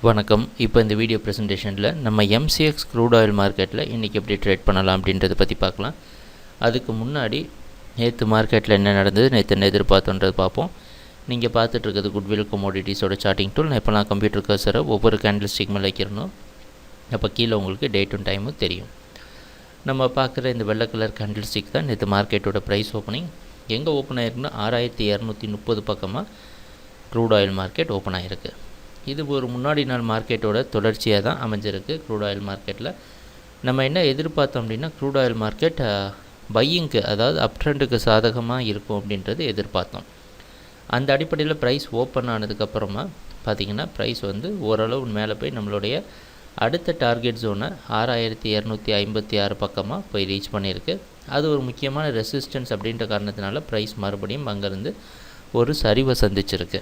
வணக்கம். இப்போ இந்த வீடியோ ப்ரெசன்டேஷனில் நம்ம எம்சிஎக்ஸ் க்ரூட் ஆயில் மார்க்கெட்டில் இன்றைக்கி எப்படி ட்ரேட் பண்ணலாம் அப்படின்றத பற்றி பார்க்கலாம். அதுக்கு முன்னாடி நேற்று மார்க்கெட்டில் என்ன நடந்தது, நேற்று என்ன எதிர்பார்த்தோன்றது பார்ப்போம். நீங்கள் பார்த்துட்ருக்கிறது குட்வில் கமோடிட்டிஸோட சார்ட்டிங் டூல். நான் இப்போலாம் கம்ப்யூட்டர் கர்சரை ஒவ்வொரு கேண்டில் ஸ்டிக் மேலே வைக்கிறணும். அப்போ கீழே உங்களுக்கு டேட்டும் டைமும் தெரியும். நம்ம பார்க்குற இந்த வெள்ளை கலர் கேண்டில் ஸ்டிக் தான் நேற்று மார்க்கெட்டோட ப்ரைஸ் ஓப்பனிங். எங்கே ஓப்பன் ஆகிருக்குன்னா 6230 பக்கமாக க்ரூட் ஆயில் மார்க்கெட் ஓப்பன் ஆகிருக்கு. இது ஒரு முன்னாடி நாள் மார்க்கெட்டோட தொடர்ச்சியாக தான் அமைஞ்சிருக்கு. க்ரூட் ஆயில் மார்க்கெட்டில் நம்ம என்ன எதிர்பார்த்தோம் அப்படின்னா, க்ரூட் ஆயில் மார்க்கெட் பையிங்க்கு, அதாவது அப் ட்ரெண்டுக்கு சாதகமாக இருக்கும் அப்படின்றது எதிர்பார்த்தோம். அந்த அடிப்படையில் ப்ரைஸ் ஓப்பன் ஆனதுக்கப்புறமா பார்த்திங்கன்னா ப்ரைஸ் ஓரளவு மேலே போய் நம்மளுடைய அடுத்த டார்கெட் ஜோனை 6256 பக்கமாக போய் ரீச் பண்ணியிருக்கு. அது ஒரு முக்கியமான ரெசிஸ்டன்ஸ் அப்படின்ற காரணத்தினால ப்ரைஸ் மறுபடியும் அங்கேருந்து ஒரு சரிவை சந்திச்சிருக்கு.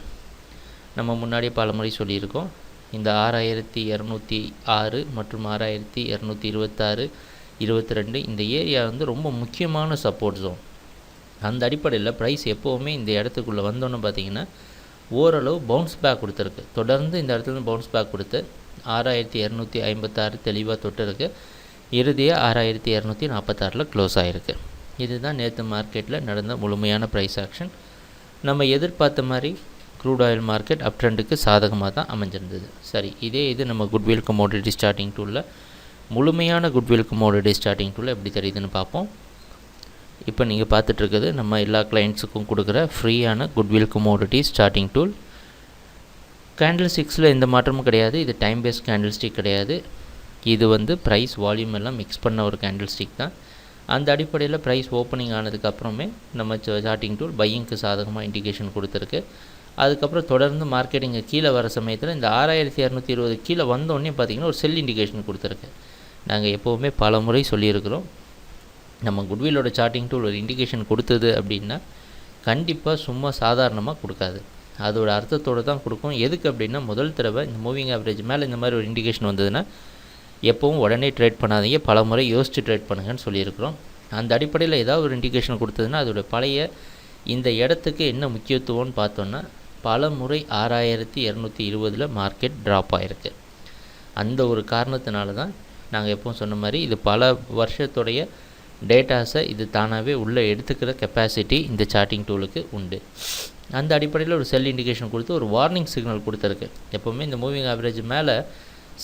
நம்ம முன்னாடியே பல முறை சொல்லியிருக்கோம், இந்த 6206 மற்றும் 6226, 22 இந்த ஏரியா ரொம்ப முக்கியமான சப்போர்ட் ஜோன். அந்த அடிப்படையில் ப்ரைஸ் எப்போவுமே இந்த இடத்துக்குள்ளே வந்தோன்னு பார்த்திங்கன்னா ஓரளவு பவுன்ஸ் பேக் கொடுத்துருக்கு. தொடர்ந்து இந்த இடத்துல பவுன்ஸ் பேக் கொடுத்து 6256 தெளிவாக தொட்டிருக்கு. இறுதியாக 6246 க்ளோஸ் ஆகிருக்கு. இதுதான் நேற்று மார்க்கெட்டில் நடந்த முழுமையான ப்ரைஸ் ஆக்ஷன். நம்ம எதிர்பார்த்த மாதிரி க்ரூட் ஆயில் மார்க்கெட் அப் ட்ரெண்டுக்கு சாதகமாக தான் அமைஞ்சிருந்தது. சரி, இது நம்ம குட்வில் கமோடிட்டி ஸ்டார்டிங் டூலில் முழுமையான குட்வில் கமோடிட்டி ஸ்டார்டிங் டூலில் எப்படி தெரியுதுன்னு பார்ப்போம். இப்போ நீங்கள் பார்த்துட்ருக்குது நம்ம எல்லா கிளைண்ட்ஸுக்கும் கொடுக்குற ஃப்ரீயான goodwill commodity starting tool. Candle ஸ்டிக்ஸில் எந்த மாற்றமும் கிடையாது. இது டைம் பேஸ்ட் கேண்டில் ஸ்டிக் கிடையாது. இது ப்ரைஸ் வால்யூம் எல்லாம் மிக்ஸ் பண்ண ஒரு கேண்டில் ஸ்டிக் தான். அந்த அடிப்படையில் ப்ரைஸ் ஓப்பனிங் ஆனதுக்கப்புறமே நம்ம சார்ட்டிங் டூல் பையிங்க்கு சாதகமாக இண்டிகேஷன் கொடுத்துருக்கு. அதுக்கப்புறம் தொடர்ந்து மார்க்கெட்டிங்க கீழே வர சமயத்தில் இந்த 6220 கீழே வந்தோடனே பார்த்திங்கன்னா ஒரு செல் இண்டிகேஷன் கொடுத்துருக்கு. நாங்கள் எப்போவுமே பல முறை சொல்லியிருக்கிறோம், நம்ம குட்விலோட சார்ட்டிங் டூல் ஒரு இண்டிகேஷன் கொடுத்தது அப்படின்னா கண்டிப்பாக சும்மா சாதாரணமாக கொடுக்காது. அதோட அர்த்தத்தோடு தான் கொடுக்கும். எதுக்கு அப்படின்னா, முதல் தடவை இந்த மூவிங் ஆவரேஜ் மேலே இந்த மாதிரி ஒரு இண்டிகேஷன் வந்ததுன்னா எப்போவும் உடனே ட்ரேட் பண்ணாதீங்க, பல முறை யோசித்து ட்ரேட் பண்ணுங்கன்னு சொல்லியிருக்கிறோம். அந்த அடிப்படையில் ஏதாவது ஒரு இண்டிகேஷன் கொடுத்ததுன்னா அதோட பழைய இந்த இடத்துக்கு என்ன முக்கியத்துவம்னு பார்த்தோன்னா, பல முறை 6220 மார்க்கெட் ட்ராப் ஆகிருக்கு. அந்த ஒரு காரணத்தினால தான் நாங்கள் எப்பவும் சொன்ன மாதிரி இது பல வருஷத்துடைய டேட்டாஸை இது தானாகவே உள்ளே எடுத்துக்கிற கெப்பாசிட்டி இந்த சார்ட்டிங் டூலுக்கு உண்டு. அந்த அடிப்படையில் ஒரு செல் இண்டிகேஷன் கொடுத்து ஒரு வார்னிங் சிக்னல் கொடுத்துருக்கு. எப்போவுமே இந்த மூவிங் ஆவரேஜ் மேலே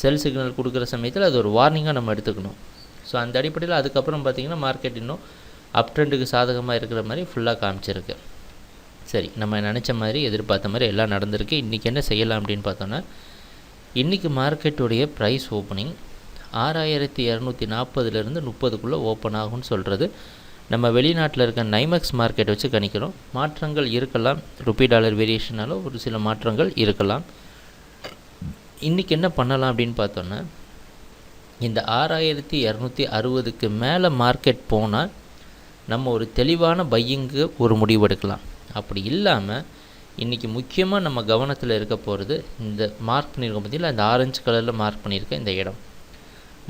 செல் சிக்னல் கொடுக்குற சமயத்தில் அது ஒரு வார்னிங்காக நம்ம எடுத்துக்கணும். ஸோ அந்த அடிப்படையில் அதுக்கப்புறம் பார்த்திங்கன்னா மார்க்கெட் இன்னும் அப் ட்ரெண்டுக்கு சாதகமாக இருக்கிற மாதிரி ஃபுல்லாக காமிச்சிருக்கு. சரி, நம்ம நினச்ச மாதிரி எதிர்பார்த்த மாதிரி எல்லாம் நடந்திருக்கு. இன்றைக்கி என்ன செய்யலாம் அப்படின்னு பார்த்தோன்னா, இன்றைக்கி மார்க்கெட்டுடைய ப்ரைஸ் ஓப்பனிங் 6240 30க்குள்ளே ஓப்பன் ஆகும்னு சொல்கிறது நம்ம வெளிநாட்டில் இருக்க நைமெக்ஸ் மார்க்கெட் வச்சு கணிக்கிறோம். மாற்றங்கள் இருக்கலாம், ருப்பி டாலர் வேரியேஷனால ஒரு சில மாற்றங்கள் இருக்கலாம். இன்றைக்கி என்ன பண்ணலாம் அப்படின்னு பார்த்தோன்னா, இந்த 6260க்கு மேலே மார்க்கெட் போனால் நம்ம ஒரு தெளிவான பையிங்கு ஒரு முடிவு எடுக்கலாம். அப்படி இல்லாமல் இன்றைக்கி முக்கியமாக நம்ம கவனத்தில் இருக்க போகிறது இந்த மார்க் பண்ணியிருக்கோம் பார்த்தீங்களா, இந்த ஆரஞ்சு கலரில் மார்க் பண்ணியிருக்க இந்த இடம்.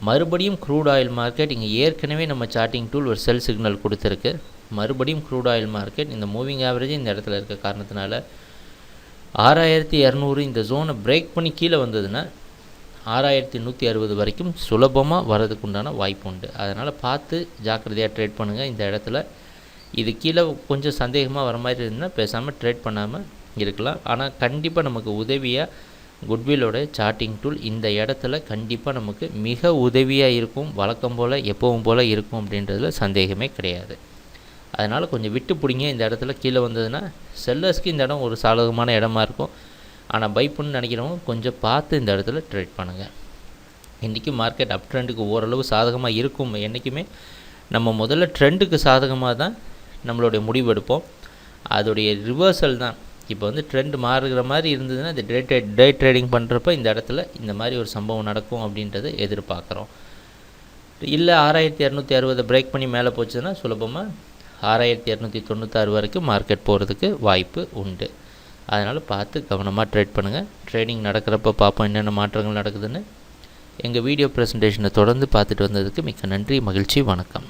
மறுபடியும் க்ரூட் ஆயில் மார்க்கெட் இங்கே ஏற்கனவே நம்ம சார்ட்டிங் டூல் ஒரு செல் சிக்னல் கொடுத்துருக்கு. மறுபடியும் க்ரூட் ஆயில் மார்க்கெட் இந்த மூவிங் ஆவரேஜ் இந்த இடத்துல இருக்க காரணத்தினால 6200 இந்த ஜோனை பிரேக் பண்ணி கீழே வந்ததுன்னா 6160 வரைக்கும் சுலபமாக வரதுக்கு உண்டான வாய்ப்பு உண்டு. அதனால் பார்த்து ஜாக்கிரதையாக ட்ரேட் பண்ணுங்கள். இந்த இடத்துல இது கீழே கொஞ்சம் சந்தேகமாக வர மாதிரி இருந்தால் பேசாமல் ட்ரேட் பண்ணாமல் இருக்கலாம். ஆனால் கண்டிப்பாக நமக்கு உதவியாக குட்விலோட சார்ட்டிங் டூல் இந்த இடத்துல கண்டிப்பாக நமக்கு மிக உதவியாக இருக்கும். வழக்கம் போல் எப்பவும் போல் இருக்கும் அப்படின்றதுல சந்தேகமே கிடையாது. அதனால் கொஞ்சம் விட்டு பிடிங்க. இந்த இடத்துல கீழே வந்ததுன்னா செல்லர்ஸ்க்கு இந்த இடம் ஒரு சாதகமான இடமா இருக்கும். ஆனால் பை பண்ணு நினைக்கிறவங்க கொஞ்சம் பார்த்து இந்த இடத்துல ட்ரேட் பண்ணுங்கள். இன்றைக்கி மார்க்கெட் அப் ட்ரெண்டுக்கு ஓரளவு சாதகமாக இருக்கும். என்றைக்குமே நம்ம முதல்ல ட்ரெண்டுக்கு சாதகமாக தான் நம்மளுடைய முடிவு எடுப்போம். அதோடைய ரிவர்சல் தான் இப்போ ட்ரெண்ட் மாறுகிற மாதிரி இருந்ததுன்னா இந்த டே ட்ரேடிங் பண்ணுறப்ப இந்த இடத்துல இந்த மாதிரி ஒரு சம்பவம் நடக்கும் அப்படின்றத எதிர்பார்க்குறோம். இல்லை 6260 பிரேக் பண்ணி மேலே போச்சுன்னா சுலபமாக 6296 வரைக்கும் மார்க்கெட் போகிறதுக்கு வாய்ப்பு உண்டு. அதனால் பார்த்து கவனமாக ட்ரேட் பண்ணுங்கள். ட்ரேடிங் நடக்கிறப்ப பார்ப்போம் என்னென்ன மாற்றங்கள் நடக்குதுன்னு. எங்கள் வீடியோ ப்ரெசன்டேஷனை தொடர்ந்து பார்த்துட்டு வந்ததுக்கு மிக்க நன்றி, மகிழ்ச்சி, வணக்கம்.